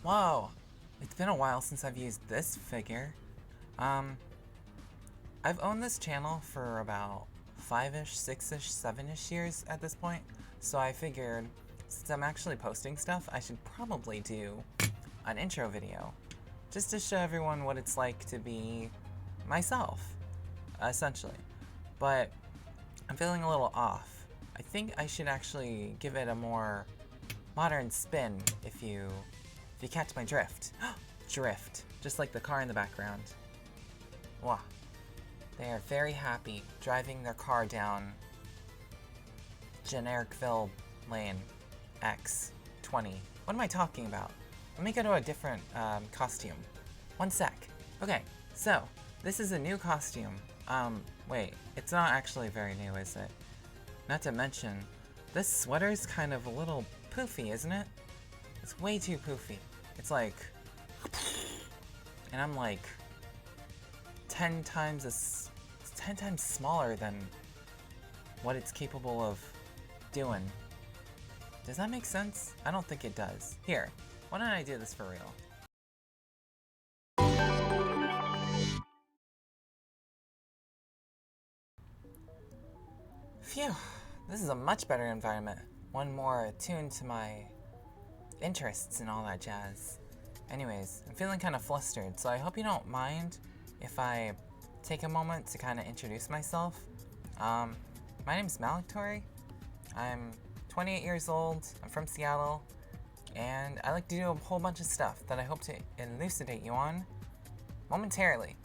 Whoa! It's been a while since I've used this figure. Um, I've owned this channel for about 5-ish, 6-ish, 7-ish years at this point, so I figured since I'm actually posting stuff, I should probably do an intro video, just to show everyone what it's like to be myself, essentially. But I'm feeling a little off. I think I should actually give it a more modern spin if you catch my drift. Drift, just like the car in the background. Wow. They are very happy driving their car down Genericville Lane X20. What am I talking about? Let me go to a different costume. One sec. Okay, so this is a new costume. Wait, it's not actually very new, is it? Not to mention, this sweater's kind of a little poofy, isn't it? It's way too poofy. It's like, and I'm like 10 times smaller than what it's capable of doing. Does that make sense? I don't think it does. Here, why don't I do this for real? Phew, this is a much better environment. One more attuned to my interests and all that jazz. Anyways, I'm feeling kind of flustered, so I hope you don't mind if I take a moment to kind of introduce myself. My name's Malaktori. I'm 28 years old, I'm from Seattle, and I like to do a whole bunch of stuff that I hope to elucidate you on momentarily.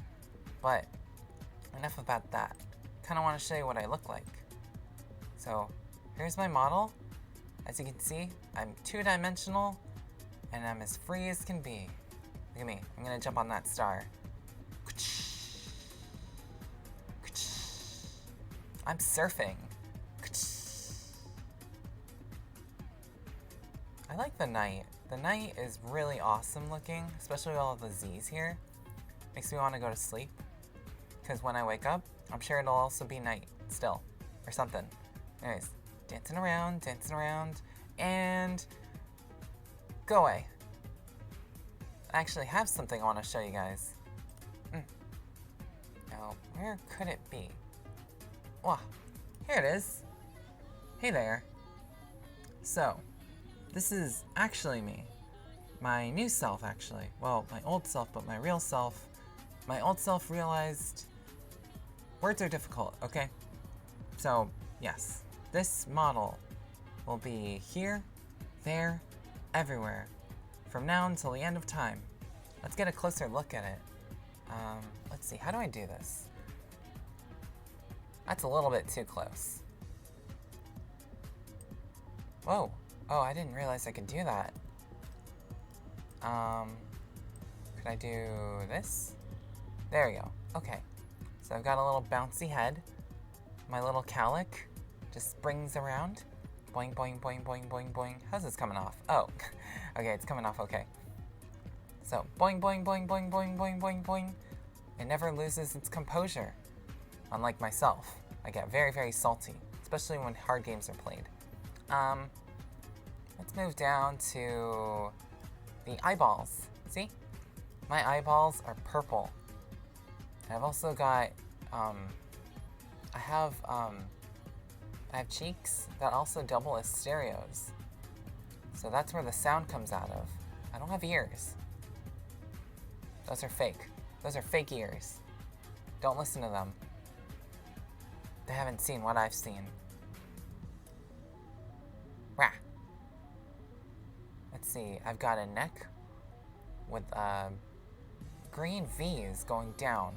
But enough about that. Kind of want to show you what I look like. So here's my model. As you can see, I'm two-dimensional, and I'm as free as can be. Look at me, I'm gonna jump on that star. I'm surfing. I like the night. The night is really awesome looking, especially with all the Z's here. Makes me want to go to sleep, because when I wake up, I'm sure it'll also be night still, or something. Anyways, dancing around, and go away. I actually have something I want to show you guys. Now, where could it be? Wow, here it is. Hey there. So, this is actually me. My new self, actually. Well, my old self, but my real self. My old self realized words are difficult, okay? So, yes. This model will be here, there, everywhere, from now until the end of time. Let's get a closer look at it. Let's see, how do I do this? That's a little bit too close. Whoa. Oh, I didn't realize I could do that. Could I do this? There we go. Okay. So I've got a little bouncy head. My little calic just springs around. Boing, boing, boing, boing, boing, boing. How's this coming off? Oh, okay, it's coming off okay. So, boing, boing, boing, boing, boing, boing, boing, boing. It never loses its composure. Unlike myself, I get very, very salty, especially when hard games are played. Let's move down to the eyeballs. See? My eyeballs are purple. I've also got, I have cheeks that also double as stereos. So that's where the sound comes out of. I don't have ears. Those are fake. Those are fake ears. Don't listen to them. They haven't seen what I've seen. Rah. Let's see, I've got a neck with green V's going down.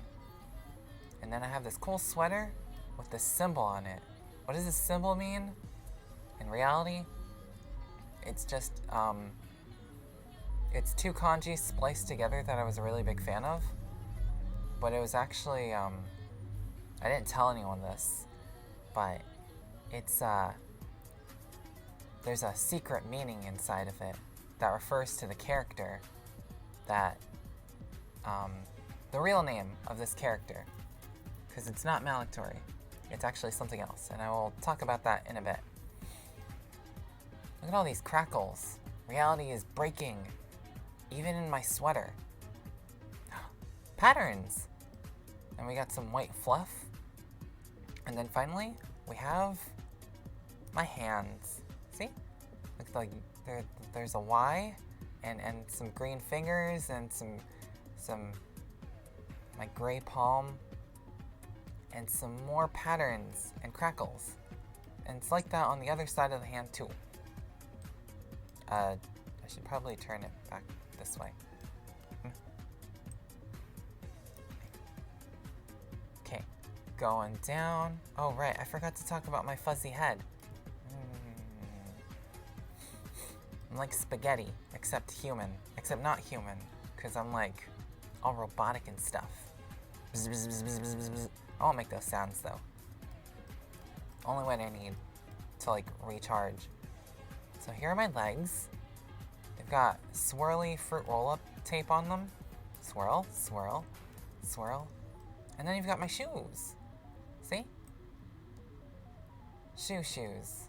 And then I have this cool sweater with this symbol on it. What does this symbol mean? In reality, it's just, it's two kanji spliced together that I was a really big fan of. But it was actually, I didn't tell anyone this, but it's, there's a secret meaning inside of it that refers to the character that, the real name of this character. Because it's not Malaktori. It's actually something else, and I will talk about that in a bit. Look at all these crackles. Reality is breaking. Even in my sweater. Patterns! And we got some white fluff. And then finally, we have my hands. See? Looks like there's a Y and some green fingers and some my gray palm and some more patterns and crackles. And it's like that on the other side of the hand too. I should probably turn it back this way. Okay, going down. Oh right, I forgot to talk about my fuzzy head. I'm like spaghetti, except human. Except not human, because I'm like all robotic and stuff. Bzz, bzz, bzz, bzz, bzz, bzz. I won't make those sounds though. Only when I need to like recharge. So here are my legs. They've got swirly fruit roll-up tape on them. Swirl, swirl, swirl. And then you've got my shoes. See? Shoes.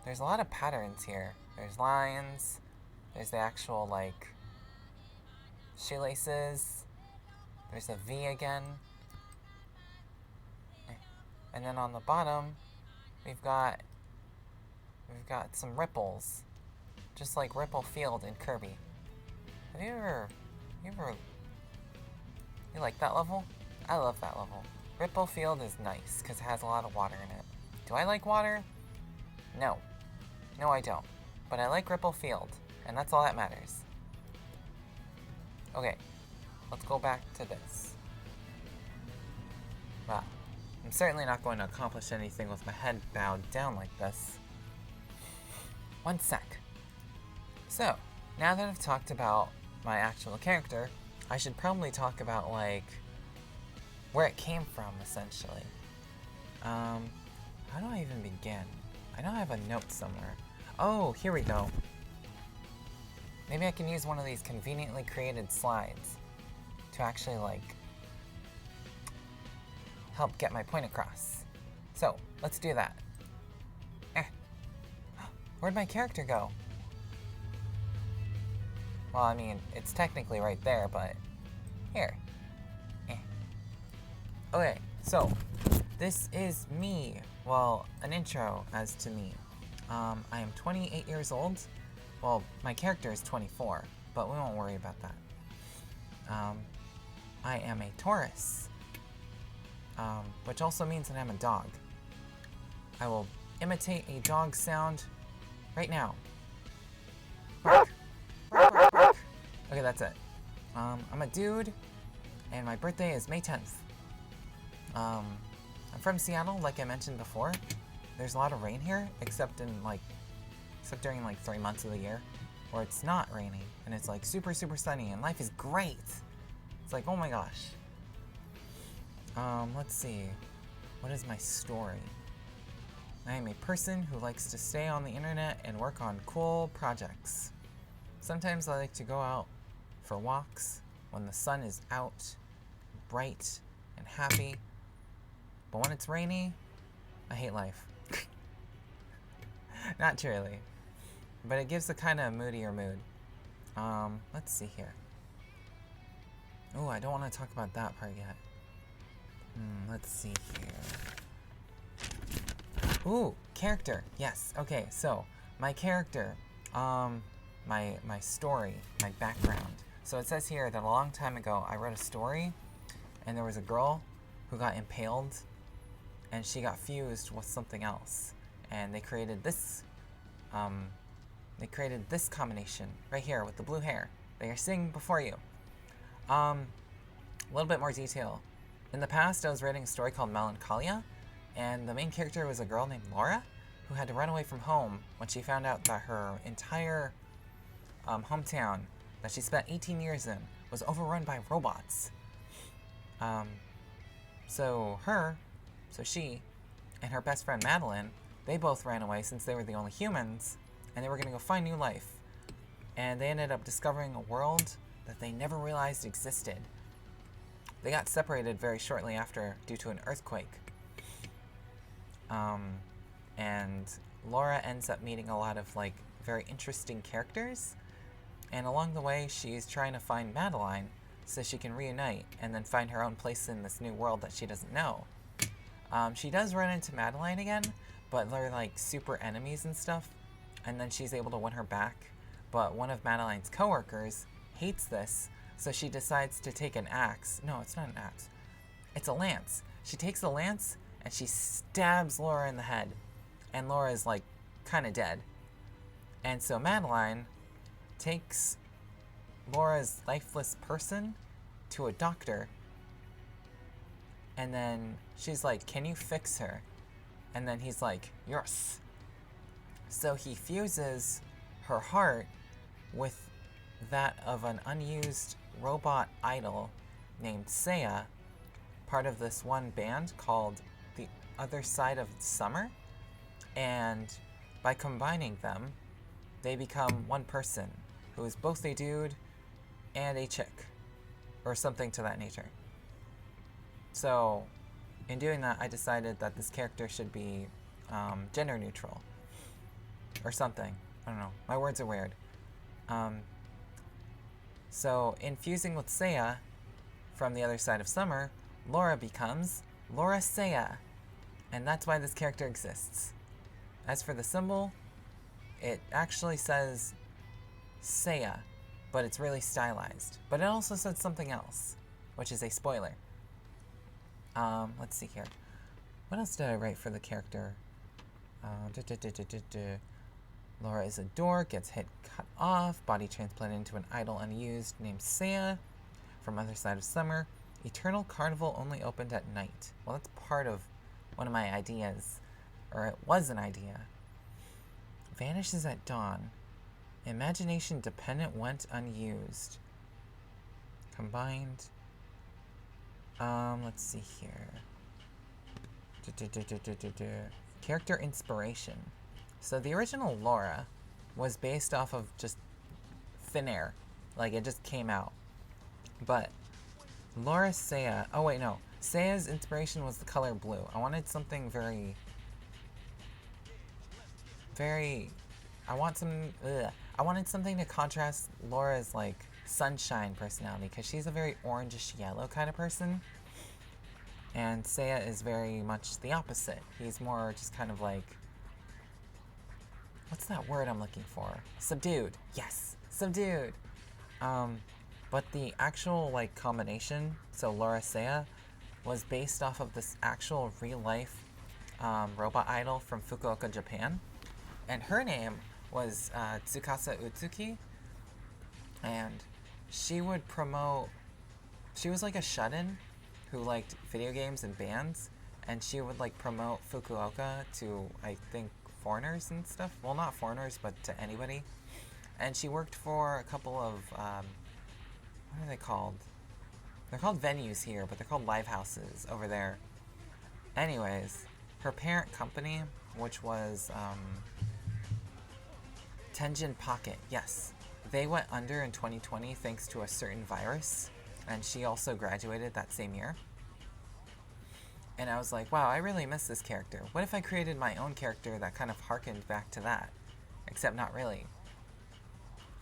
There's a lot of patterns here. There's lines. There's the actual, like, shoelaces. There's a V again. And then on the bottom, we've got some ripples. Just like Ripple Field in Kirby. Have you like that level? I love that level. Ripple Field is nice, because it has a lot of water in it. Do I like water? No. No, I don't. But I like Ripple Field, and that's all that matters. Okay, let's go back to this. Wow. I'm certainly not going to accomplish anything with my head bowed down like this. One sec. So, now that I've talked about my actual character, I should probably talk about, like, where it came from, essentially. How do I even begin? I know I have a note somewhere. Oh, here we go. Maybe I can use one of these conveniently created slides to actually, like, help get my point across. So, let's do that. Where'd my character go? Well, I mean, it's technically right there, but here. Okay, so this is me. Well, an intro as to me. I am 28 years old. Well, my character is 24, but we won't worry about that. I am a Taurus, which also means that I'm a dog. I will imitate a dog sound right now. Bark. Bark, bark, bark. Okay, that's it. I'm a dude, and my birthday is May 10th. I'm from Seattle, like I mentioned before. There's a lot of rain here, except during like 3 months of the year, where it's not raining, and it's like super, super sunny, and life is great. It's like, oh my gosh. Let's see. What is my story? I am a person who likes to stay on the internet and work on cool projects. Sometimes I like to go out for walks when the sun is out, bright and happy. But when it's rainy, I hate life. Not truly. But it gives a kind of moodier mood. Let's see here. Oh, I don't want to talk about that part yet. Let's see here. Ooh, character. Yes. Okay, so my character, my story, my background. So it says here that a long time ago I wrote a story, and there was a girl who got impaled, and she got fused with something else, and they created this. They created this combination right here with the blue hair that you're seeing before you. A little bit more detail. In the past, I was writing a story called Melancholia, and the main character was a girl named Laura who had to run away from home when she found out that her entire hometown that she spent 18 years in was overrun by robots. So she and her best friend Madeline, they both ran away since they were the only humans, and they were going to go find new life. And they ended up discovering a world that they never realized existed. They got separated very shortly after due to an earthquake. And Laura ends up meeting a lot of, like, very interesting characters. And along the way, she's trying to find Madeline so she can reunite and then find her own place in this new world that she doesn't know. She does run into Madeline again, but they're like super enemies and stuff, and then she's able to win her back. But one of Madeline's coworkers hates this, so she decides to take an axe. No, it's not an axe. It's a lance. She takes a lance and she stabs Laura in the head, and Laura is like kind of dead. And so Madeline takes Laura's lifeless person to a doctor, and then she's like, "Can you fix her?" And then he's like, "Yes." So he fuses her heart with that of an unused robot idol named Seiya, part of this one band called The Other Side of Summer. And by combining them, they become one person who is both a dude and a chick, or something to that nature. So, in doing that, I decided that this character should be gender neutral, or something. I don't know. My words are weird. So, in fusing with Seiya from The Other Side of Summer, Laura becomes Laura Seiya, and that's why this character exists. As for the symbol, it actually says Seiya, but it's really stylized. But it also said something else, which is a spoiler. Let's see here. What else did I write for the character? Laura is a dork, gets head cut off, body transplanted into an idol unused named Seiya from Other Side of Summer. Eternal Carnival only opened at night. Well, that's part of one of my ideas, or it was an idea. Vanishes at dawn. Imagination dependent went unused. Combined. Let's see here. Character inspiration. So the original Laura was based off of just thin air. Like, it just came out. But Laura Seiya... Oh, wait, no. Seiya's inspiration was the color blue. I wanted something very... I wanted something to contrast Laura's, like, sunshine personality, because she's a very orangish yellow kind of person. And Seiya is very much the opposite. He's more just kind of like... What's that word I'm looking for? Subdued. Yes, subdued. But the actual, like, combination, so Laura Seiya, was based off of this actual real-life robot idol from Fukuoka, Japan. And her name was Tsukasa Utsuki. And she would promote... She was like a shut-in who liked video games and bands. And she would, like, promote Fukuoka to, I think, foreigners and stuff. Well, not foreigners, but to anybody. And she worked for a couple of... what are they called? They're called venues here, but they're called live houses over there. Anyways, her parent company, which was Tenjin Pocket, yes. They went under in 2020 thanks to a certain virus, and she also graduated that same year. And I was like, wow, I really miss this character. What if I created my own character that kind of harkened back to that? Except not really.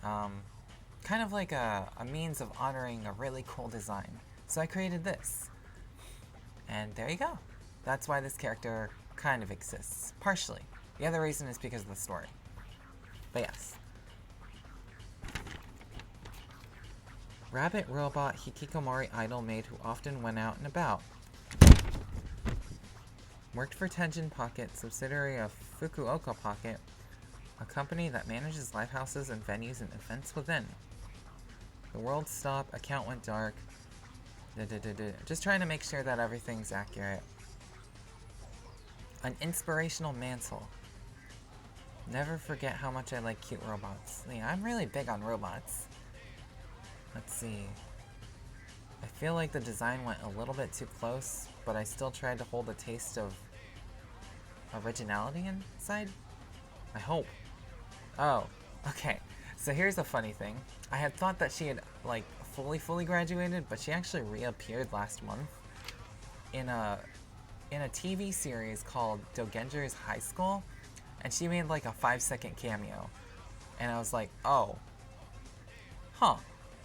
Kind of like a means of honoring a really cool design. So I created this. And there you go. That's why this character kind of exists. Partially. The other reason is because of the story. But yes. Rabbit robot hikikomori idol maid who often went out and about. Worked for Tenjin Pocket, subsidiary of Fukuoka Pocket, a company that manages live houses and venues and events within. The world stopped, account went dark. Just trying to make sure that everything's accurate. An inspirational mantle. Never forget how much I like cute robots. Yeah, I'm really big on robots. Let's see. I feel like the design went a little bit too close, but I still tried to hold a taste of originality inside? I hope. Oh, okay. So here's the funny thing. I had thought that she had, like, fully graduated, but she actually reappeared last month in a TV series called Dogenger's High School, and she made, like, a 5-second cameo. And I was like, oh. Huh.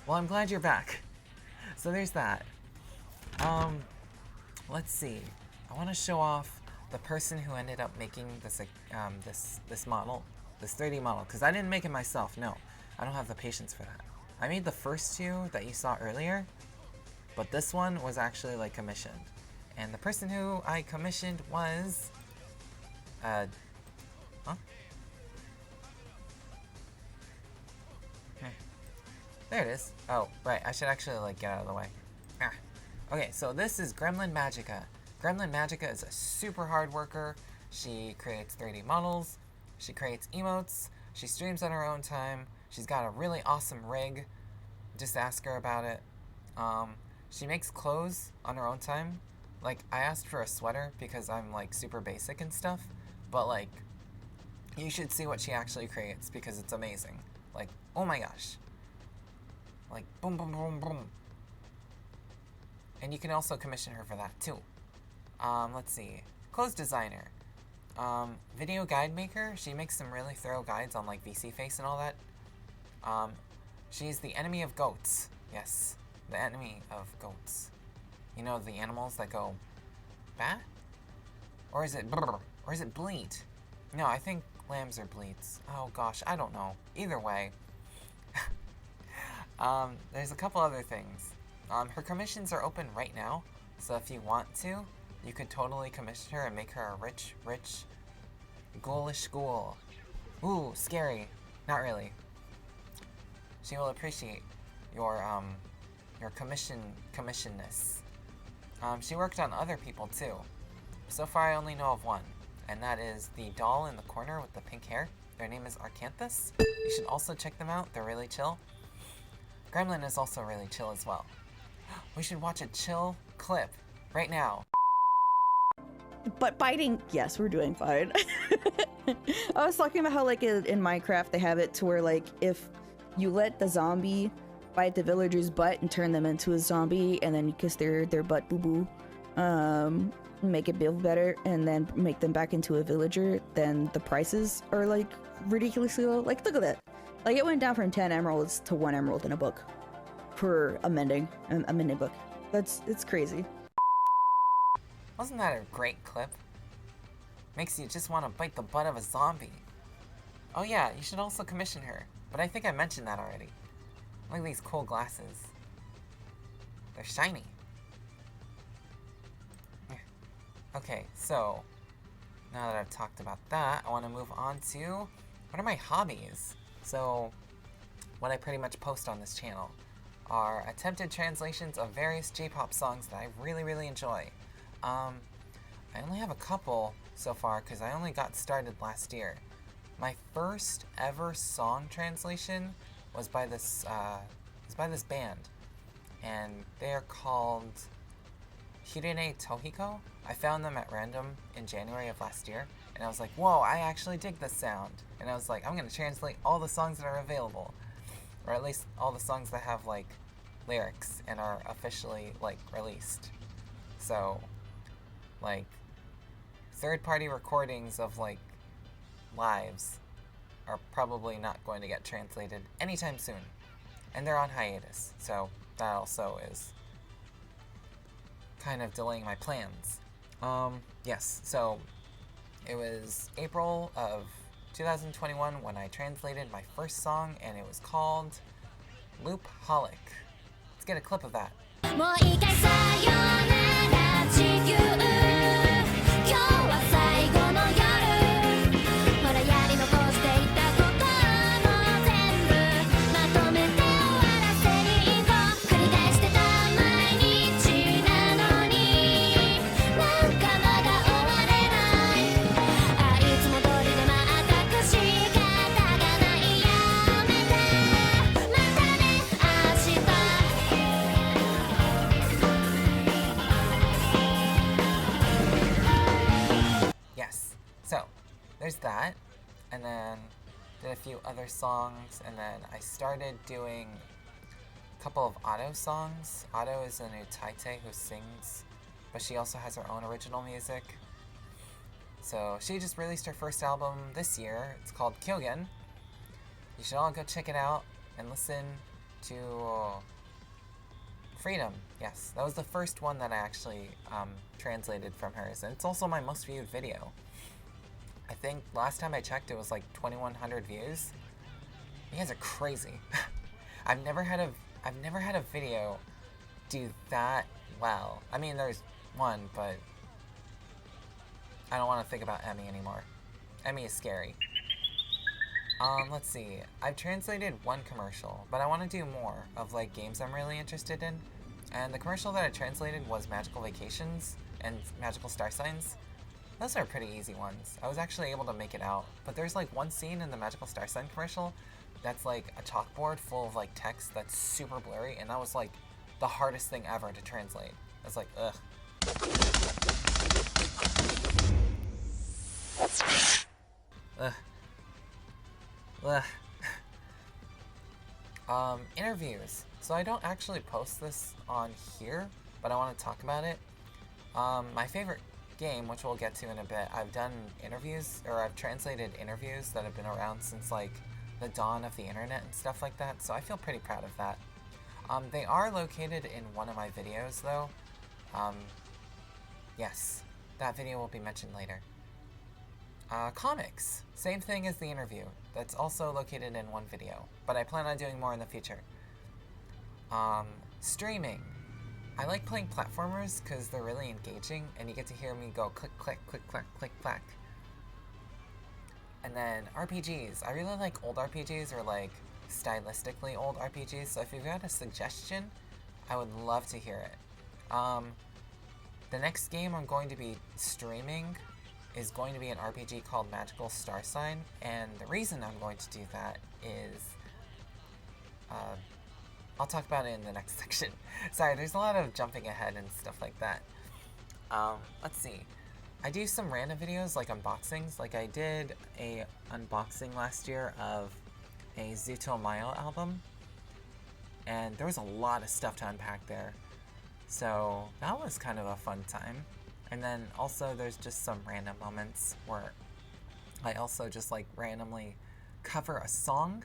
Well, I'm glad you're back. So there's that. Let's see. I want to show off the person who ended up making this this model, this 3D model, because I didn't make it myself. No, I don't have the patience for that. I made the first two that you saw earlier, but this one was actually like commissioned, and the person who I commissioned was, huh? There it is. Oh, right. I should actually like get out of the way. Ah. Okay, so this is Gremlin Magicka. Gremlin Magicka is a super hard worker. She creates 3D models. She creates emotes. She streams on her own time. She's got a really awesome rig. Just ask her about it. She makes clothes on her own time. Like, I asked for a sweater because I'm like super basic and stuff. But like, you should see what she actually creates because it's amazing. Like, oh my gosh. Like, boom, boom, boom, boom. And you can also commission her for that, too. Let's see. Clothes designer. Video guide maker. She makes some really thorough guides on, like, VC Face and all that. She's the enemy of goats. Yes, the enemy of goats. You know, the animals that go, bah? Or is it brr? Or is it bleat? No, I think lambs are bleats. Oh, gosh, I don't know. Either way. There's a couple other things. Her commissions are open right now, so if you want to, you could totally commission her and make her a rich, ghoulish ghoul. Ooh, scary. Not really. She will appreciate your commissionness. She worked on other people too. So far I only know of one, and that is the doll in the corner with the pink hair. Their name is Arcanthus. You should also check them out, they're really chill. Gremlin is also really chill as well. We should watch a chill clip right now. But biting, yes, we're doing fine. I was talking about how, like, in Minecraft, they have it to where, like, if you let the zombie bite the villager's butt and turn them into a zombie, and then you kiss their butt boo-boo, make it feel better, and then make them back into a villager, then the prices are, like, ridiculously low. Like, look at that. Like, it went down from 10 emeralds to 1 emerald in a book. For a mending book. It's crazy. Wasn't that a great clip? Makes you just want to bite the butt of a zombie. Oh yeah, you should also commission her. But I think I mentioned that already. Look at these cool glasses. They're shiny. Okay, so now that I've talked about that, I want to move on to what are my hobbies? So, what I pretty much post on this channel are attempted translations of various J-pop songs that I really enjoy. I only have a couple so far because I only got started last year. My first ever song translation was by this band, and they're called Hirene Tohiko. I found them at random in January of last year, and I was like, whoa, I actually dig this sound. And I was like, I'm gonna translate all the songs that are available. Or at least all the songs that have, like, lyrics and are officially, like, released. So, like, third-party recordings of, like, lives are probably not going to get translated anytime soon. And they're on hiatus, so that also is kind of delaying my plans. Yes, so it was April of 2021 when I translated my first song, and it was called Loop Holic. Let's get a clip of that. There's that, and then did a few other songs, and then I started doing a couple of Otto songs. Otto is a new Taite who sings, but she also has her own original music. So she just released her first album this year. It's called Kyogen. You should all go check it out and listen to Freedom. Yes, that was the first one that I actually translated from hers, and it's also my most viewed video. I think last time I checked, it was like 2,100 views. You guys are crazy. I've never had a video do that well. I mean, there's one, but I don't want to think about Emmy anymore. Emmy is scary. Let's see. I've translated one commercial, but I want to do more of like games I'm really interested in. And the commercial that I translated was Magical Vacations and Magical Star Signs. Those are pretty easy ones. I was actually able to make it out. But there's like one scene in the Magical Star Sign commercial that's like a chalkboard full of like text that's super blurry, and that was like the hardest thing ever to translate. I was like, ugh. Ugh. Ugh. Interviews. So I don't actually post this on here, but I want to talk about it. My favorite game, which we'll get to in a bit, I've done interviews, or I've translated interviews that have been around since like the dawn of the internet and stuff like that, so I feel pretty proud of that. They are located in one of my videos though. Yes, that video will be mentioned later. Comics. Same thing as the interview. That's also located in one video, but I plan on doing more in the future. Streaming. I like playing platformers because they're really engaging and you get to hear me go click, click, click, click, click, clack. And then RPGs. I really like old RPGs, or like stylistically old RPGs, so if you've got a suggestion, I would love to hear it. The next game I'm going to be streaming is going to be an RPG called Magical Star Sign, and the reason I'm going to do that is, I'll talk about it in the next section. Sorry, there's a lot of jumping ahead and stuff like that. Let's see. I do some random videos, like unboxings. Like I did a unboxing last year of a Zutomayo album, and there was a lot of stuff to unpack there. So that was kind of a fun time. And then also there's just some random moments where I also just like randomly cover a song.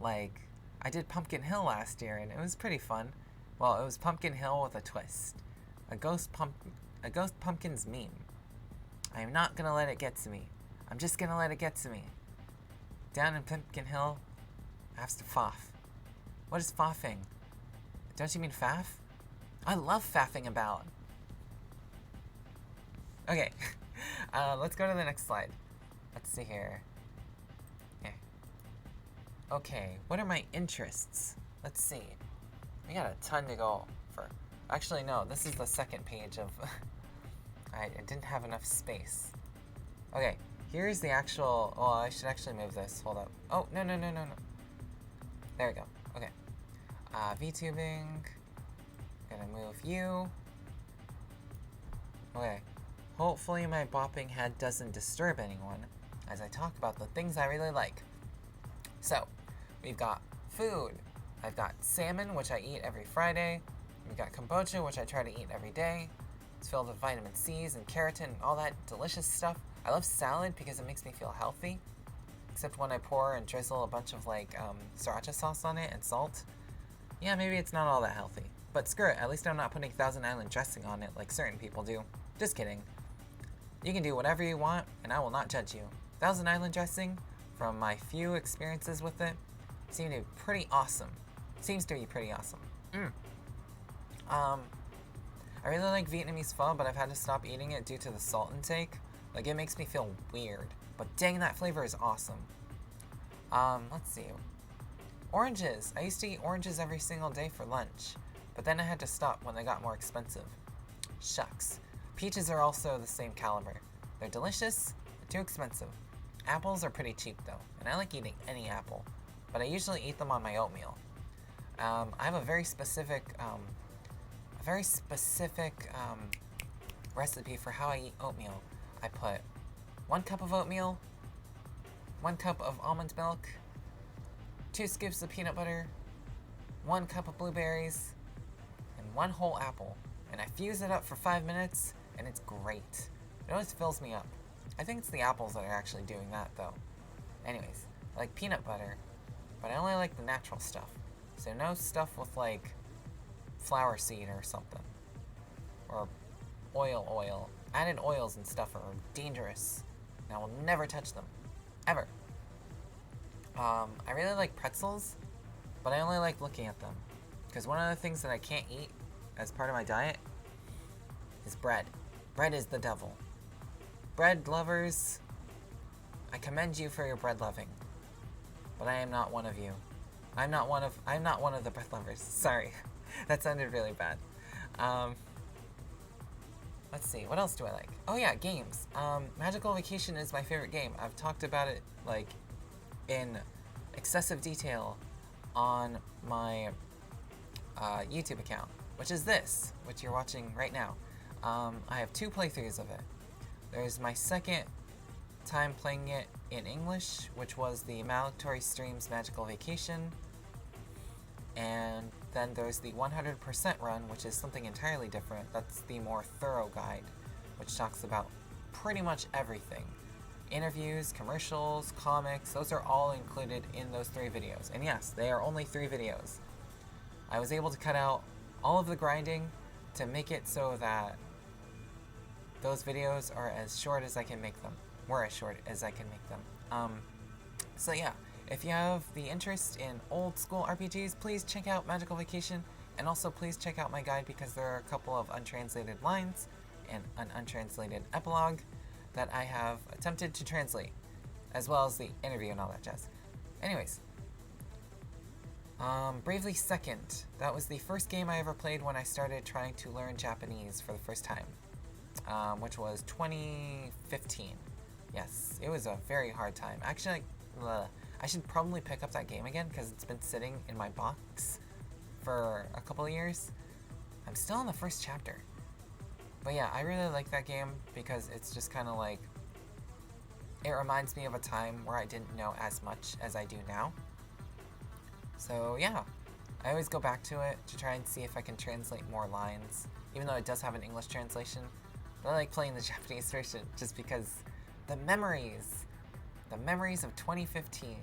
Like I did Pumpkin Hill last year and it was pretty fun. Well, it was Pumpkin Hill with a twist. A ghost pumpkin's meme. I am not gonna let it get to me. I'm just gonna let it get to me. Down in Pumpkin Hill, I have to faff. What is faffing? Don't you mean faff? I love faffing about. Okay, let's go to the next slide. Let's see here. Yeah. Okay, what are my interests? Let's see. We got a ton to go for. Actually, no, this is the second page of... I didn't have enough space. Okay, here's the actual... Well, I should actually move this. Hold up. Oh, no. There we go. Okay. VTubing. Gonna move you. Okay. Hopefully my bopping head doesn't disturb anyone as I talk about the things I really like. So, we've got food. I've got salmon, which I eat every Friday. We've got kombucha, which I try to eat every day. It's filled with vitamin C's and keratin and all that delicious stuff. I love salad because it makes me feel healthy. Except when I pour and drizzle a bunch of like sriracha sauce on it and salt. Yeah, maybe it's not all that healthy. But screw it, at least I'm not putting Thousand Island dressing on it like certain people do. Just kidding. You can do whatever you want, and I will not judge you. Thousand Island dressing, from my few experiences with it, seems to be pretty awesome. I really like Vietnamese pho, but I've had to stop eating it due to the salt intake. Like, it makes me feel weird. But dang, that flavor is awesome. Let's see. Oranges. I used to eat oranges every single day for lunch, but then I had to stop when they got more expensive. Shucks. Peaches are also the same caliber. They're delicious, but too expensive. Apples are pretty cheap though, and I like eating any apple, but I usually eat them on my oatmeal. I have a very specific recipe for how I eat oatmeal. I put 1 cup of oatmeal, 1 cup of almond milk, 2 scoops of peanut butter, 1 cup of blueberries, and 1 whole apple. And I fuse it up for 5 minutes, and it's great. It always fills me up. I think it's the apples that are actually doing that, though. Anyways, I like peanut butter, but I only like the natural stuff. So no stuff with like flower seed or something. Or oil. Added oils and stuff are dangerous. And I will never touch them. Ever. I really like pretzels, but I only like looking at them. Because one of the things that I can't eat as part of my diet is bread. Bread is the devil. Bread lovers, I commend you for your bread loving. But I am not one of you. I'm not one of the bread lovers. Sorry. That sounded really bad. Let's see, what else do I like? Oh yeah, games. Magical Vacation is my favorite game. I've talked about it, like, in excessive detail on my YouTube account, which is this, which you're watching right now. I have 2 playthroughs of it. There's my second time playing it in English, which was the Malatory Streams Magical Vacation. And then there's the 100% run, which is something entirely different. That's the more thorough guide, which talks about pretty much everything. Interviews, commercials, comics, those are all included in those 3 videos. And yes, they are only 3 videos. I was able to cut out all of the grinding to make it so that those videos are as short as I can make them. Were as short as I can make them. So yeah, if you have the interest in old school RPGs, please check out Magical Vacation, and also please check out my guide because there are a couple of untranslated lines and an untranslated epilogue that I have attempted to translate, as well as the interview and all that jazz. Anyways, Bravely Second. That was the first game I ever played when I started trying to learn Japanese for the first time, which was 2015. Yes, it was a very hard time. Actually, I should probably pick up that game again because it's been sitting in my box for a couple of years. I'm still in the first chapter. But yeah, I really like that game because it's just kind of like, it reminds me of a time where I didn't know as much as I do now. So yeah, I always go back to it to try and see if I can translate more lines, even though it does have an English translation. But I like playing the Japanese version just because the memories of 2015.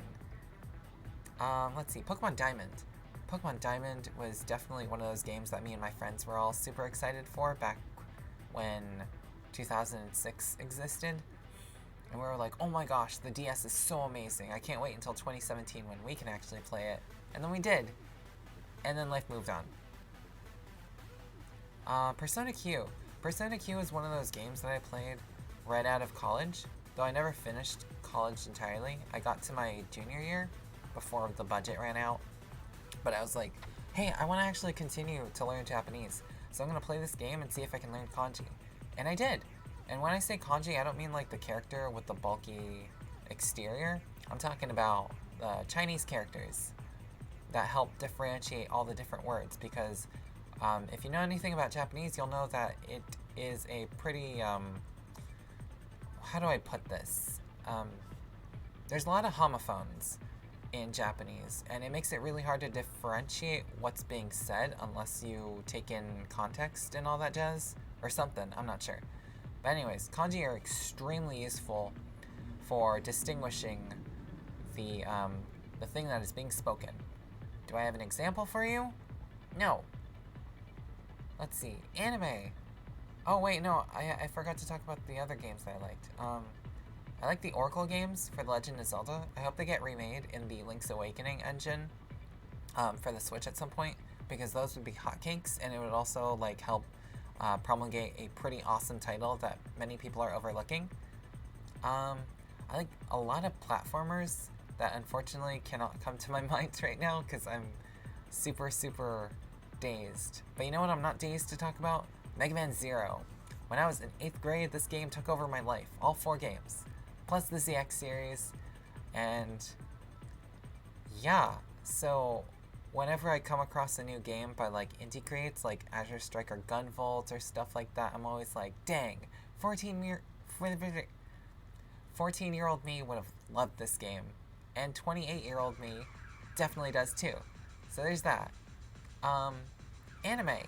Let's see, Pokemon Diamond. Pokemon Diamond was definitely one of those games that me and my friends were all super excited for back when 2006 existed. And we were like, oh my gosh, the DS is so amazing. I can't wait until 2017 when we can actually play it. And then we did. And then life moved on. Persona Q. Persona Q is one of those games that I played right out of college. Though I never finished college entirely. I got to my junior year before the budget ran out. But I was like, hey, I want to actually continue to learn Japanese. So I'm going to play this game and see if I can learn kanji. And I did. And when I say kanji, I don't mean like the character with the bulky exterior. I'm talking about the Chinese characters that help differentiate all the different words. Because if you know anything about Japanese, you'll know that it is a pretty, how do I put this? There's a lot of homophones in Japanese, and it makes it really hard to differentiate what's being said unless you take in context and all that jazz, or something, I'm not sure. But anyways, kanji are extremely useful for distinguishing the thing that is being spoken. Do I have an example for you? No. Let's see, anime. Oh wait, no, I forgot to talk about the other games that I liked. I like the Oracle games for The Legend of Zelda. I hope they get remade in the Link's Awakening engine for the Switch at some point, because those would be hotcakes, and it would also like help promulgate a pretty awesome title that many people are overlooking. I like a lot of platformers that unfortunately cannot come to my mind right now because I'm super, super dazed. But you know what I'm not dazed to talk about? Mega Man Zero. When I was in 8th grade, this game took over my life. All 4 games. Plus the ZX series. And yeah, so whenever I come across a new game by like indie creates like Azure Strike or Gunvolt or stuff like that, I'm always like, dang, 14-year-old me would have loved this game. And 28-year-old me definitely does too. So there's that. Anime.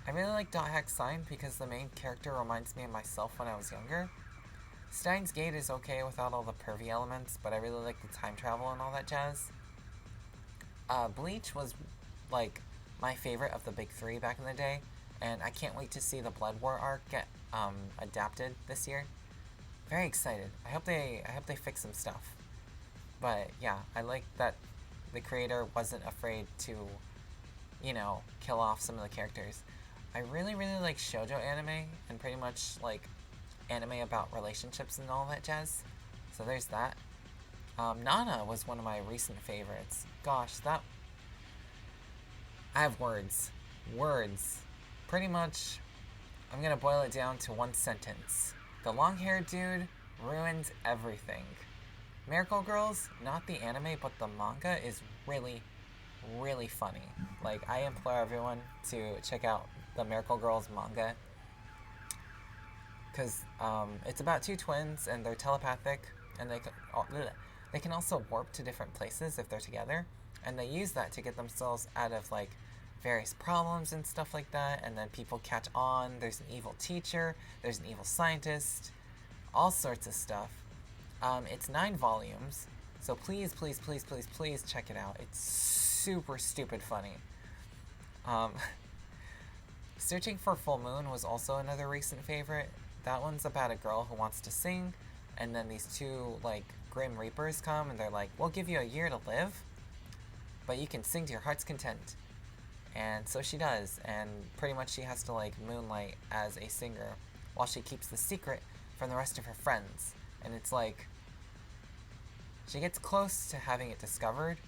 I really like Dot Hack Sign because the main character reminds me of myself when I was younger. Steins Gate is okay without all the pervy elements, but I really like the time travel and all that jazz. Bleach was like my favorite of the big three back in the day, and I can't wait to see the Blood War arc get adapted this year. Very excited. I hope they fix some stuff. But yeah, I like that the creator wasn't afraid to, you know, kill off some of the characters. I really like shoujo anime and pretty much like anime about relationships and all that jazz. So there's that. Nana was one of my recent favorites. Gosh, that... I have words. Words. Pretty much, I'm gonna boil it down to one sentence. The long-haired dude ruins everything. Miracle Girls, not the anime, but the manga is really funny. Like, I implore everyone to check out the Miracle Girls manga. Because it's about two twins, and they're telepathic, and they can also warp to different places if they're together. And they use that to get themselves out of, like, various problems and stuff like that. And then people catch on. There's an evil teacher. There's an evil scientist. All sorts of stuff. It's 9 volumes, so please check it out. It's super stupid funny. Searching for Full Moon was also another recent favorite. That one's about a girl who wants to sing, and then these two, like, Grim Reapers come, and they're like, we'll give you a year to live, but you can sing to your heart's content. And so she does, and pretty much she has to, like, moonlight as a singer while she keeps the secret from the rest of her friends. And it's like, she gets close to having it discovered,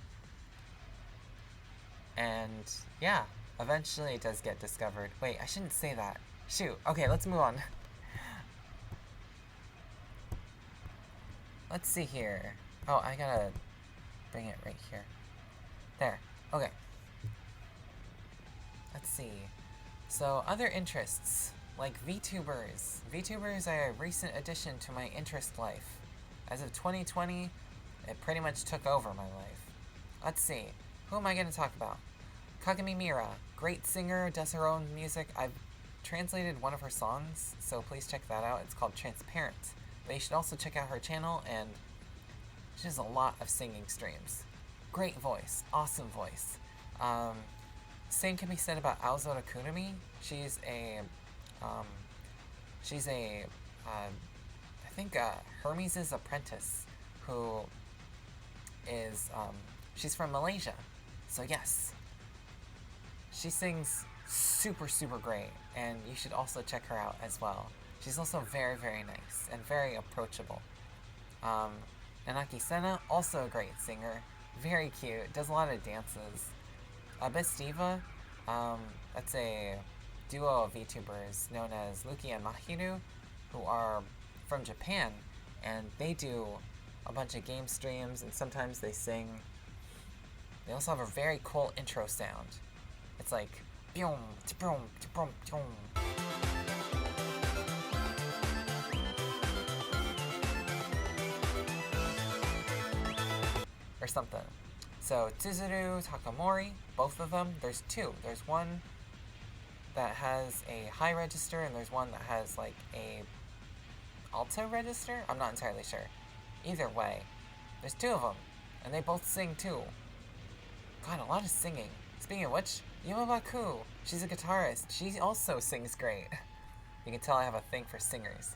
and yeah, eventually it does get discovered. Wait, I shouldn't say that. Shoot. Okay, let's move on. Let's see here. Oh, I gotta bring it right here. There. Okay. Let's see. So, other interests, like VTubers. VTubers are a recent addition to my interest life. As of 2020, it pretty much took over my life. Let's see. Who am I going to talk about? Kagami Mira. Great singer, does her own music. I've translated one of her songs, so please check that out. It's called Transparent. But you should also check out her channel, and she has a lot of singing streams. Great voice. Awesome voice. Same can be said about Aozora Kunami. She's a I think Hermes' apprentice, who is, she's from Malaysia. So yes, she sings super great, and you should also check her out as well. She's also very nice and very approachable. Nanaki Sena, also a great singer, very cute, does a lot of dances. Abyss Diva, that's a duo of VTubers known as Luki and Mahiru, who are from Japan, and they do a bunch of game streams, and sometimes they sing. They also have a very cool intro sound. It's like, byum, tbrum, tbrum, byum. Or something. So, Tsuzuru, Takamori, both of them, there's two. There's one that has a high register, and there's one that has, like, a alto register? I'm not entirely sure. Either way, there's two of them, and they both sing too. God, a lot of singing. Speaking of which, Yumabaku, she's a guitarist. She also sings great. You can tell I have a thing for singers.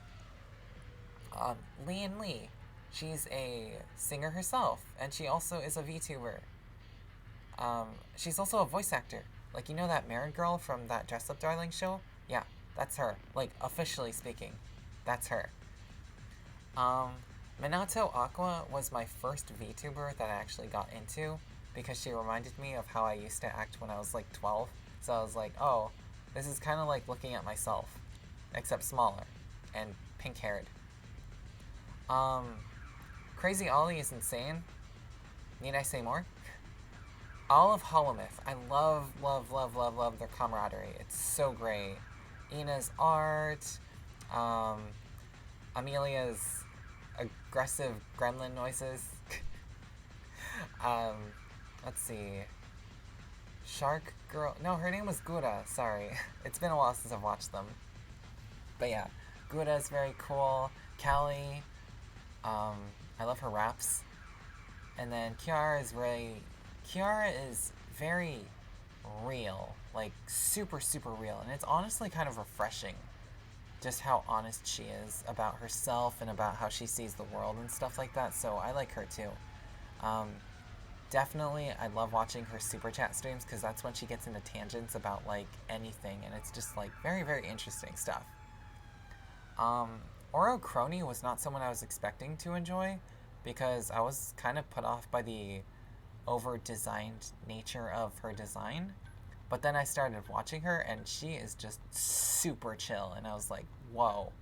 Lee and Lee, she's a singer herself, and she also is a VTuber. She's also a voice actor. Like, you know that Marin girl from that Dress Up Darling show? Yeah, that's her. Like, officially speaking, that's her. Minato Aqua was my first VTuber that I actually got into, because she reminded me of how I used to act when I was like 12. So I was like, oh, this is kind of like looking at myself, except smaller and pink-haired. Crazy Ollie is insane. Need I say more? All of Holomyth. I love their camaraderie. It's so great. Ina's art, Amelia's aggressive gremlin noises. Let's see. Shark Girl. No, her name was Gura. Sorry. It's been a while since I've watched them. But yeah, Gura is very cool. Callie. I love her raps. And then Kiara is very real. Like, super, super real. And it's honestly kind of refreshing just how honest she is about herself and about how she sees the world and stuff like that. So I like her too. Definitely, I love watching her super chat streams because that's when she gets into tangents about like anything, and it's just like very, very interesting stuff. Oro Crony was not someone I was expecting to enjoy because I was kind of put off by the over-designed nature of her design. But then I started watching her, and she is just super chill, and I was like, whoa,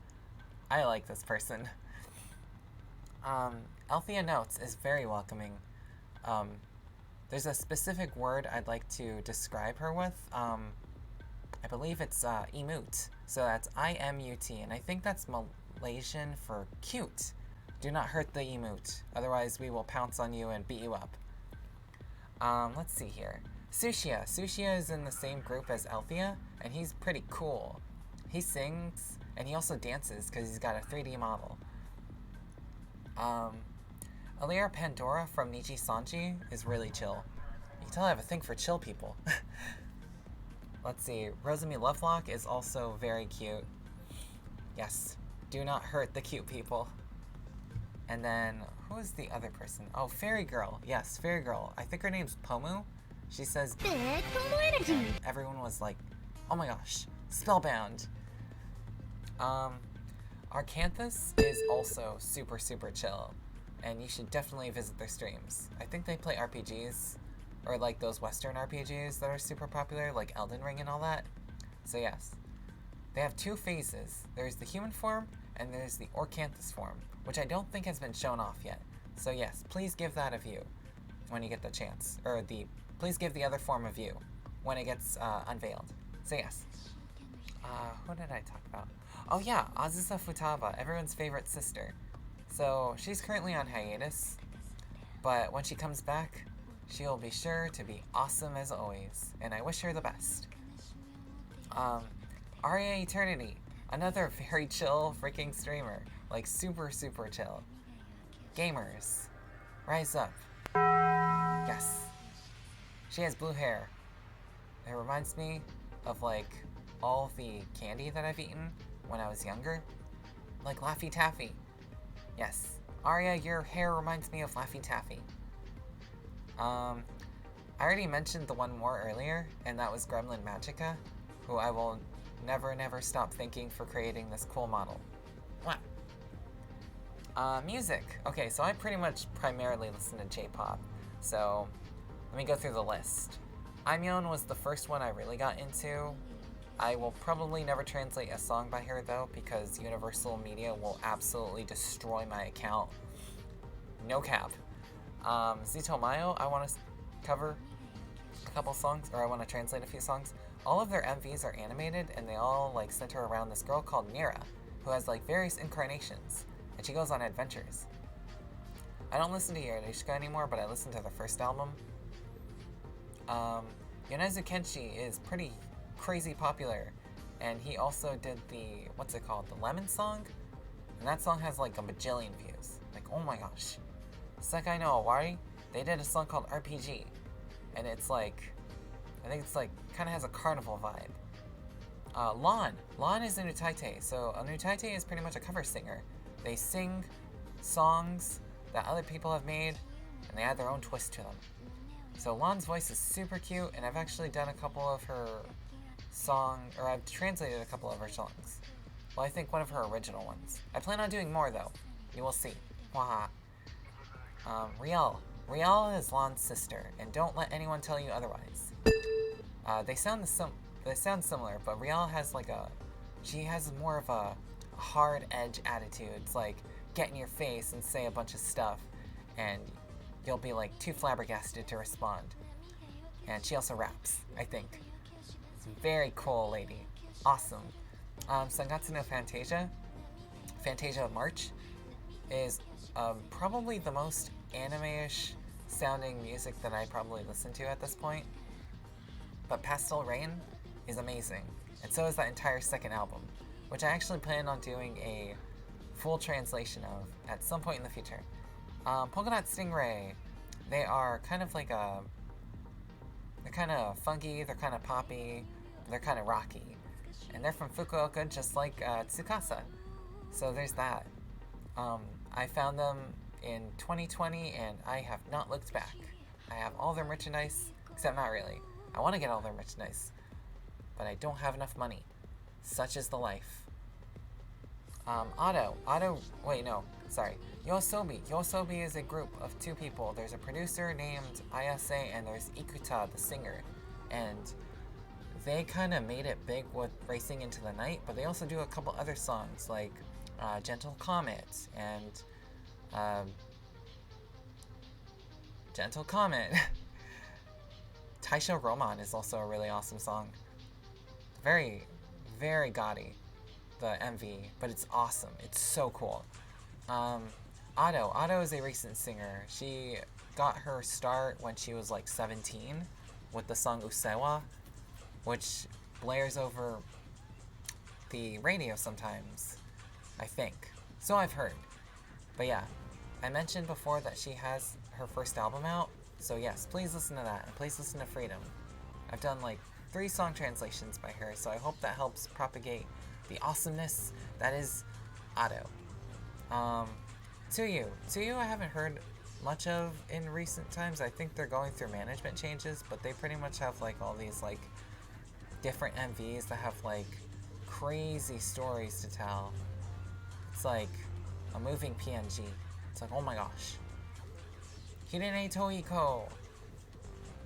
I like this person. Althea Notes is very welcoming. There's a specific word I'd like to describe her with. I believe it's emute. So that's I-M-U-T, and I think that's Malaysian for cute. Do not hurt the emute, otherwise we will pounce on you and beat you up. Let's see here. Sushia. Sushia is in the same group as Althea, and he's pretty cool. He sings, and he also dances because he's got a 3D model. Alira Pandora from Nichi Sanji is really chill. You can tell I have a thing for chill people. Let's see. Rosemi Lovelock is also very cute. Yes. Do not hurt the cute people. And then, who is the other person? Oh, Fairy Girl. Yes, Fairy Girl. I think her name's Pomu. She says, and everyone was like, oh my gosh, spellbound. Arcanthus is also super, super chill. And you should definitely visit their streams. I think they play RPGs, or like those Western RPGs that are super popular, like Elden Ring and all that. So yes, they have two phases. There's the human form, and there's the Orcanthus form, which I don't think has been shown off yet. So yes, please give that a view when you get the chance, or please give the other form a view when it gets unveiled. So yes. Who did I talk about? Oh yeah, Azusa Futaba, everyone's favorite sister. So she's currently on hiatus, but when she comes back, she'll be sure to be awesome as always, and I wish her the best. Aria Eternity, another very chill freaking streamer, like super, super chill. Gamers, rise up. Yes. She has blue hair. It reminds me of like all the candy that I've eaten when I was younger. Like Laffy Taffy. Yes. Aria, your hair reminds me of Laffy Taffy. I already mentioned the one more earlier, and that was Gremlin Magicka, who I will never, never stop thanking for creating this cool model. Wow. Music. Okay, so I pretty much primarily listen to J-pop, so let me go through the list. Aimyon was the first one I really got into. I will probably never translate a song by her though, because Universal Media will absolutely destroy my account. No cap. Zito Mayo, I want to cover a couple songs, or I want to translate a few songs. All of their MVs are animated, and they all like center around this girl called Mira, who has like various incarnations, and she goes on adventures. I don't listen to Yorishika anymore, but I listened to the first album. Yonezu Kenshi is pretty crazy popular, and he also did the, what's it called, the Lemon song? And that song has like a bajillion views. Like, oh my gosh. Sekai no Owari, they did a song called RPG, and it's like, I think it's like, kind of has a carnival vibe. Lon is a Nutaite, so a Nutaite is pretty much a cover singer. They sing songs that other people have made, and they add their own twist to them. So Lon's voice is super cute, and I've actually done a couple of her I've translated a couple of her songs. Well, I think one of her original ones. I plan on doing more though. You will see. Waha. Riel. Riel is Lon's sister, and don't let anyone tell you otherwise. They sound similar, but Riel has like she has more of a hard edge attitude. It's like, get in your face and say a bunch of stuff, and you'll be like too flabbergasted to respond. And she also raps, I think. It's a very cool lady. Awesome. Sangatsu no Fantasia of March, is probably the most anime-ish sounding music that I probably listen to at this point. But Pastel Rain is amazing, and so is that entire second album, which I actually plan on doing a full translation of at some point in the future. Polka Dot Stingray, they are kind of like they're They're kind of funky, they're kind of poppy, they're kind of rocky. And they're from Fukuoka, just like Tsukasa. So there's that. I found them in 2020, and I have not looked back. I have all their merchandise, except not really. I want to get all their merchandise, but I don't have enough money. Such is the life. Wait, no, sorry. Yosobi. Yosobi is a group of 2 people. There's a producer named Ayase, and there's Ikuta, the singer. And they kind of made it big with Racing into the Night, but they also do a couple other songs, like Gentle Comet, and Gentle Comet. Taisho Roman is also a really awesome song. Very, very gaudy, the MV, but it's awesome. It's so cool. Ado is a recent singer. She got her start when she was like 17 with the song Usewa, which blares over the radio sometimes, I think. So I've heard. But yeah, I mentioned before that she has her first album out, so yes, please listen to that, and please listen to Freedom. I've done like 3 song translations by her, so I hope that helps propagate the awesomeness that is Ado. Tsuyu I haven't heard much of in recent times. I think they're going through management changes, but they pretty much have like all these like different MVs that have like crazy stories to tell. It's like a moving PNG. It's like, oh my gosh. Hirene Toiko.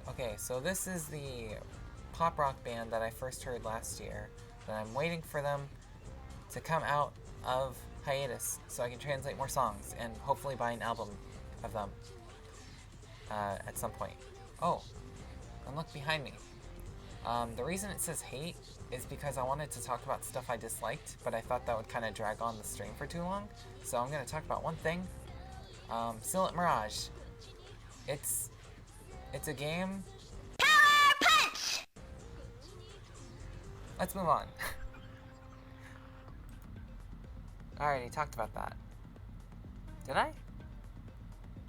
Okay, so this is the pop rock band that I first heard last year, but I'm waiting for them to come out of hiatus so I can translate more songs and hopefully buy an album of them at some point. Oh, and look behind me. The reason it says hate is because I wanted to talk about stuff I disliked, but I thought that would kind of drag on the stream for too long. So I'm going to talk about one thing. Silent Mirage. It's a game. Power Punch! Let's move on. I already talked about that. Did I?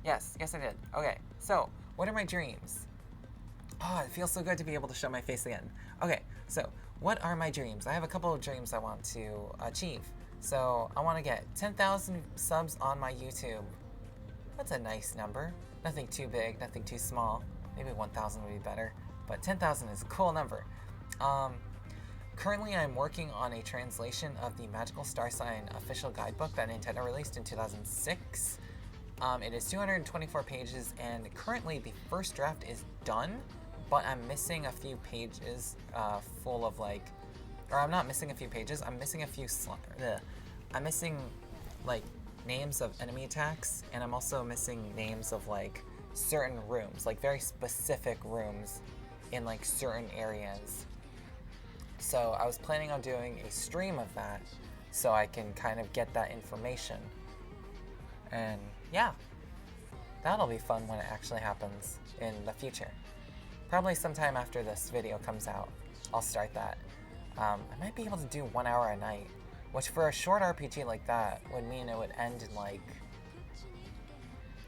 Yes, I did. Okay, so, what are my dreams? Oh, it feels so good to be able to show my face again. Okay, so, what are my dreams? I have a couple of dreams I want to achieve. So, I want to get 10,000 subs on my YouTube. That's a nice number. Nothing too big, nothing too small. Maybe 1,000 would be better, but 10,000 is a cool number. Currently, I'm working on a translation of the Magical Star Sign official guidebook that Nintendo released in 2006. It is 224 pages, and currently the first draft is done, but I'm missing a few pages full of like, or I'm not missing a few pages, I'm missing a few, I'm missing like names of enemy attacks, and I'm also missing names of like certain rooms, like very specific rooms in like certain areas. So I was planning on doing a stream of that so I can kind of get that information. And yeah, that'll be fun when it actually happens in the future. Probably sometime after this video comes out, I'll start that. I might be able to do 1 hour a night, which for a short RPG like that would mean it would end in like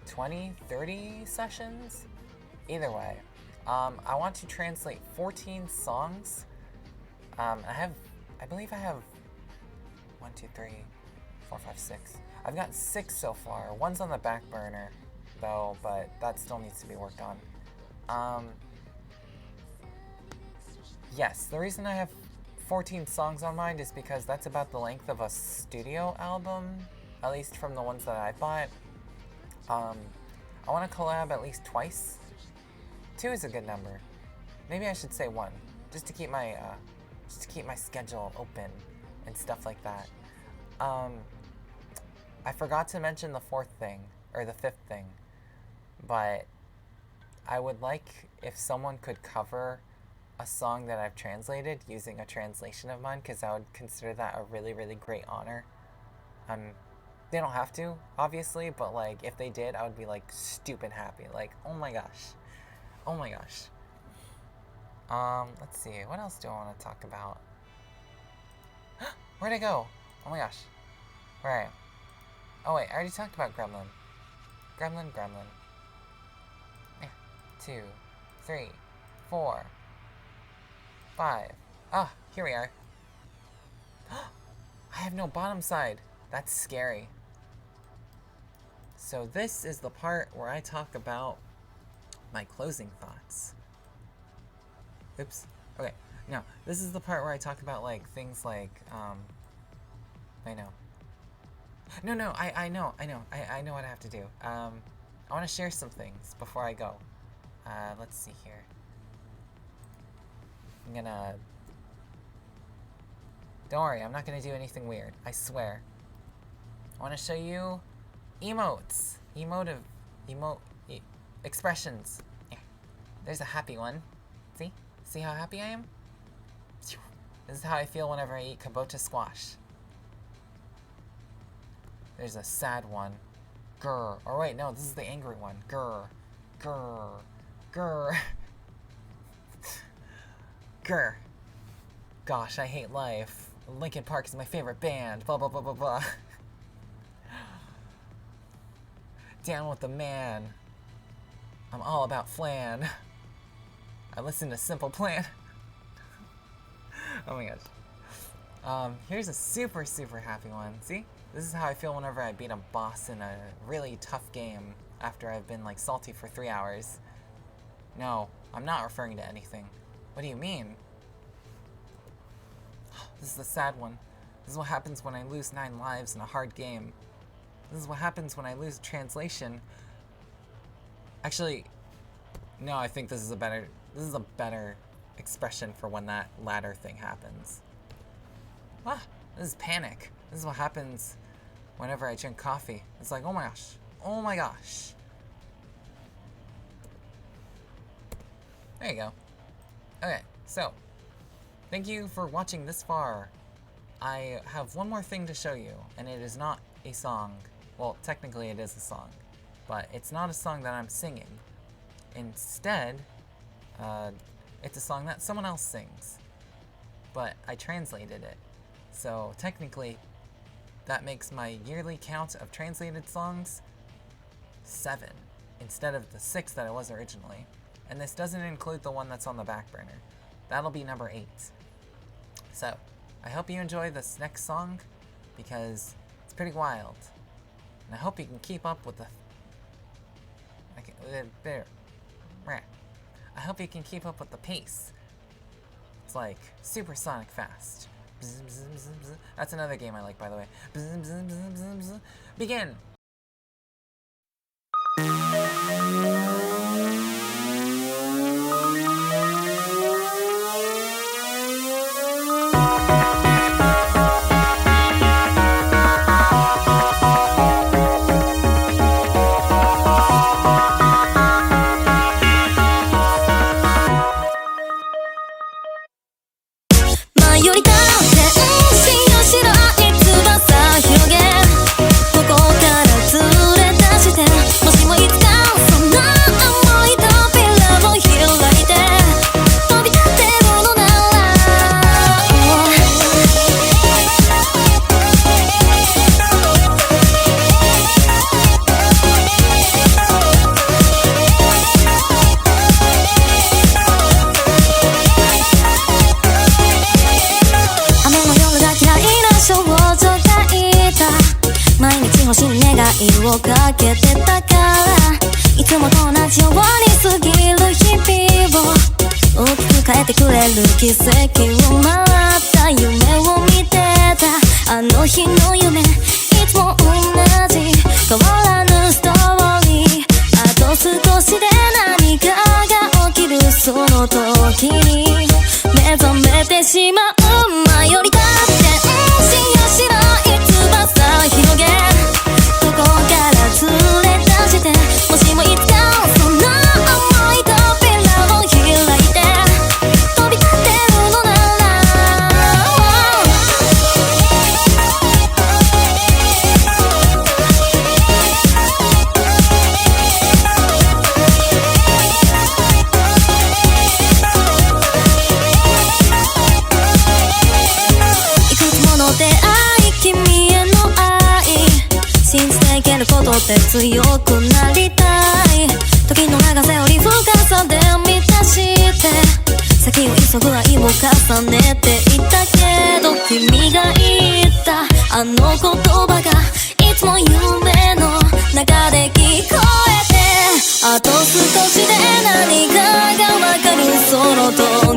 20, 30 sessions? Either way. I want to translate 14 songs. I believe I have 1, 2, 3, 4, 5, 6. I've got 6 so far. One's on the back burner, though, but that still needs to be worked on. Yes, the reason I have 14 songs on mine is because that's about the length of a studio album, at least from the ones that I bought. I want to collab at least twice. 2 is a good number. Maybe I should say 1, just to keep my schedule open and stuff like that. I forgot to mention the 4th thing, or the 5th thing, but I would like if someone could cover a song that I've translated using a translation of mine, because I would consider that a really, really great honor. They don't have to, obviously, but like if they did, I would be like stupid happy. Like, oh my gosh. Oh my gosh. Let's see, what else do I want to talk about? Where'd I go? Oh my gosh. Where are I? Oh wait, I already talked about Gremlin. Gremlin. Yeah. 2, 3, 4, 5. Ah, here we are. I have no bottom side. That's scary. So this is the part where I talk about my closing thoughts. Oops. Okay. No, this is the part where I talk about like things like I know. No, I know what I have to do. I want to share some things before I go. Let's see here. I'm gonna... Don't worry, I'm not gonna do anything weird. I swear. I want to show you emotes. Expressions. Yeah. There's a happy one. See? See how happy I am? This is how I feel whenever I eat kabocha squash. There's a sad one. Grr. Or wait, no, this is the angry one. Grr. Grr. Grr. Grr. Gosh, I hate life. Linkin Park is my favorite band. Blah, blah, blah, blah, blah. Down with the man. I'm all about flan. I listen to Simple Plan. Oh my gosh. Here's a super, super happy one. See? This is how I feel whenever I beat a boss in a really tough game after I've been like salty for 3 hours. No, I'm not referring to anything. What do you mean? This is the sad one. This is what happens when I lose 9 lives in a hard game. This is what happens when I lose translation. Actually, no, I think this is a better expression for when that latter thing happens. Ah, this is panic. This is what happens whenever I drink coffee. It's like, oh my gosh. Oh my gosh. There you go. Okay, so, thank you for watching this far. I have one more thing to show you, and it is not a song. Well, technically it is a song, but it's not a song that I'm singing. Instead, it's a song that someone else sings, but I translated it. So technically, that makes my yearly count of translated songs 7, instead of the 6 that it was originally. And this doesn't include the one that's on the back burner. That'll be number 8. So, I hope you enjoy this next song, because it's pretty wild. And I hope you can keep up with the... I hope you can keep up with the pace. It's like supersonic fast. That's another game I like, by the way. Begin! そぐらいを重ねていたけど、君が言ったあの言葉がいつも夢の中で聞こえて、あと少しで何かがわかるその時